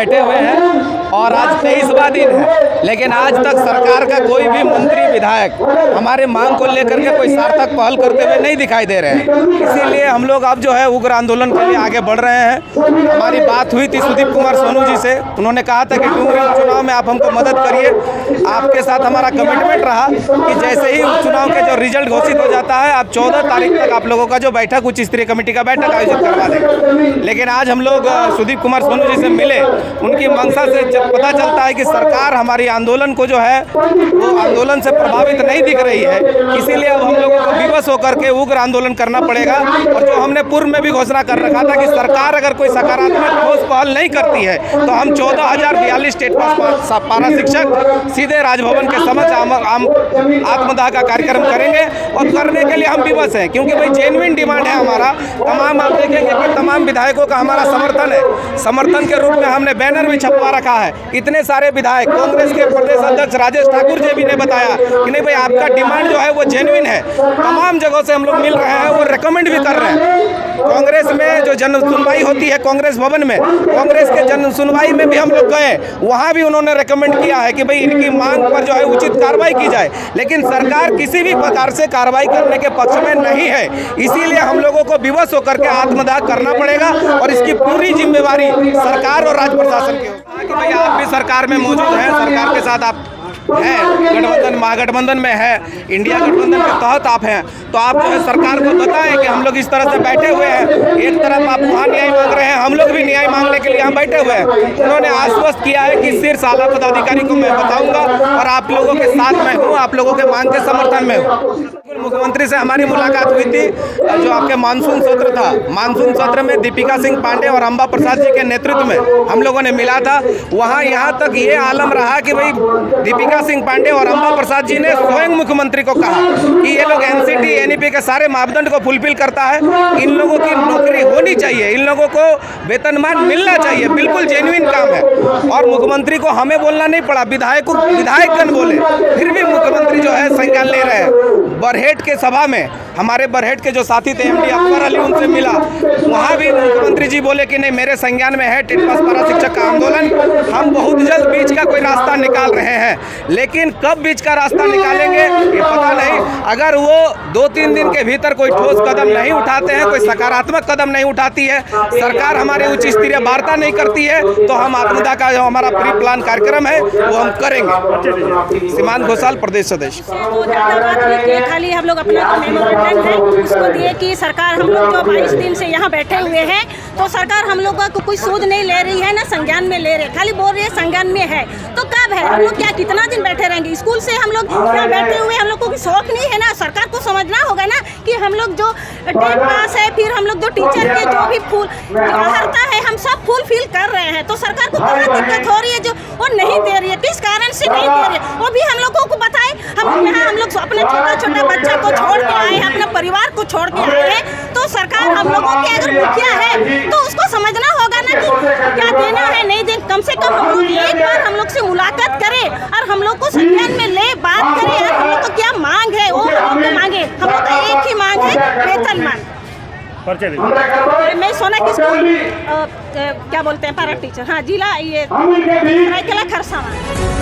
बैठे हुए हैं और आज 23वां दिन है, लेकिन आज तक सरकार का कोई भी मंत्री विधायक हमारे मांग को लेकर के कोई सार्थक पहल करते हुए नहीं दिखाई दे रहे हैं। इसीलिए हम लोग अब जो है उग्र आंदोलन के लिए आगे बढ़ रहे हैं। हमारी बात हुई थी सुदीप कुमार सोनू जी से, उन्होंने कहा था कि डूंगरी उपचुनाव में आप हमको मदद करिए। आपके साथ हमारा कमिटमेंट रहा कि जैसे ही उपचुनाव के जो रिजल्ट घोषित हो जाता है, आप 14 तारीख तक आप लोगों का जो बैठक उच्च स्तरीय कमेटी का बैठक आयोजित करवा देंगे। लेकिन आज हम लोग सुदीप कुमार सोनू जी से मिले, उनकी मंशा से जब पता चलता है कि सरकार हमारी आंदोलन को जो है वो आंदोलन से प्रभावित नहीं दिख रही है, इसीलिए अब हम लोगों को विवश होकर के उग्र आंदोलन करना पड़ेगा। और जो हमने पूर्व में भी घोषणा कर रखा था कि सरकार अगर कोई सकारात्मक ठोस पहल नहीं करती है तो हम 14,042 स्टेट पास पारा शिक्षक सीधे राजभवन के समक्ष आत्मदाह का कार्यक्रम करेंगे। और करने के लिए हम विवश हैं, क्योंकि भाई जेन्युइन डिमांड है हमारा। तमाम आप देखेंगे कि तमाम विधायकों का हमारा समर्थन है। समर्थन के रूप में हमने बैनर भी छपवा रखा है। इतने सारे विधायक, कांग्रेस के प्रदेश अध्यक्ष राजेश ठाकुर जी भी ने बताया कि नहीं भाई आपका डिमांड जो है वो जेन्युइन है। तमाम जगहों से हम लोग मिल रहे हैं और रिकमेंड भी कर रहे हैं। कांग्रेस में जो जन सुनवाई होती है कांग्रेस भवन में, कांग्रेस के जन सुनवाई में भी हम लोग गए, वहाँ भी उन्होंने रिकमेंड किया है कि भाई इनकी मांग पर जो है उचित कार्रवाई की जाए। लेकिन सरकार किसी भी प्रकार से कार्रवाई करने के पक्ष में नहीं है, इसीलिए हम लोगों को विवश होकर के आत्मदाह करना पड़ेगा और इसकी पूरी जिम्मेवारी सरकार और राज्य प्रशासन की होगी। कि भाई आप भी सरकार में मौजूद हैं, सरकार के साथ आप है, गठबंधन महागठबंधन में है, इंडिया गठबंधन के तहत आप हैं, तो आप जो है सरकार को बताएं कि हम लोग इस तरह से बैठे हुए हैं। एक तरफ आप वहाँ न्याय मांग रहे हैं, हम लोग भी न्याय मांगने के लिए यहाँ बैठे हुए हैं। उन्होंने आश्वस्त किया है कि शीर्ष आला पदाधिकारी को मैं बताऊंगा और आप लोगों के साथ में हूँ, आप लोगों के मांग के समर्थन में हूँ। मुख्यमंत्री से हमारी मुलाकात हुई थी, जो आपके मानसून सत्र था, मानसून सत्र में दीपिका सिंह पांडे और अंबा प्रसाद जी के नेतृत्व में हम लोगों ने मिला था। वहाँ यहाँ तक ये आलम रहा कि भाई दीपिका सिंह पांडे और अंबा प्रसाद जी ने स्वयं मुख्यमंत्री को कहा कि ये लोग एनसीटी एनईपी के सारे मापदंड को फुलफिल करता है, इन लोगों की नौकरी होनी चाहिए, इन लोगों को वेतनमान मिलना चाहिए, बिल्कुल जेन्युइन काम है। और मुख्यमंत्री को हमें बोलना नहीं पड़ा, विधायकगण बोले, फिर भी मुख्यमंत्री जो है संज्ञान ले रहे हैं। बरहेट के सभा में हमारे बरहेट के जो साथी थे एमडी अकबर अली, उनसे मिला, वहाँ भी मुख्यमंत्री जी बोले कि नहीं मेरे संज्ञान में है टेट पास पारा शिक्षक का आंदोलन, हम बहुत जल्द बीच का कोई रास्ता निकाल रहे हैं। लेकिन कब बीच का रास्ता निकालेंगे ये पता नहीं। अगर वो 2-3 दिन के भीतर कोई ठोस कदम नहीं उठाते हैं, कोई सकारात्मक कदम नहीं उठाती है, सरकार हमारे उच्च स्तरीय वार्ता नहीं करती है, तो हम आत्मदाह का जो हमारा प्री प्लान कार्यक्रम है वो हम करेंगे। सीमांत घोषाल, प्रदेश सदस्य। खाली हम लोग अपना मेमोरेंडम है उसको दिए कि सरकार हम लोग जो 22 दिन से यहाँ बैठे हुए हैं, तो सरकार हम लोग को कोई सूद नहीं ले रही है, ना संज्ञान में ले रहे, खाली बोल रही है संज्ञान में है। तो कब है? हम लोग क्या कितना दिन बैठे रहेंगे? स्कूल से हम लोग यहाँ बैठे हुए, हम लोग को भी शौक नहीं है ना? सरकार को समझना होगा ना कि हम लोग जो टेट पास है, फिर हम लोग जो टीचर के जो भी फूल अर्हता है, हम सब फुलफिल कर रहे हैं। तो सरकार को कहाँ दिक्कत हो रही है जो वो नहीं दे रही है? किस कारण से नहीं दे रही है वो भी हम लोगों को बताए। हम यहाँ हम लोग अपने छोटा छोटा बच्चा को छोड़ के आए हैं, अपने परिवार को छोड़ के आए हैं, तो सरकार हम लोगों की अगर मुखिया है तो उसको समझना होगा ना कि क्या देना है नहीं देना। कम से कम हम लोग एक बार हम लोग से मुलाकात करें और हम लोग को संज्ञान में ले बात करें यार, हम लोग को क्या मांग है वो हम लोग को मांगे। हम लोग का एक ही मांग है, वेतन मांग। मैं सोना की स्कूल क्या बोलते हैं पारा टीचर, हाँ जिला ये खरसावां।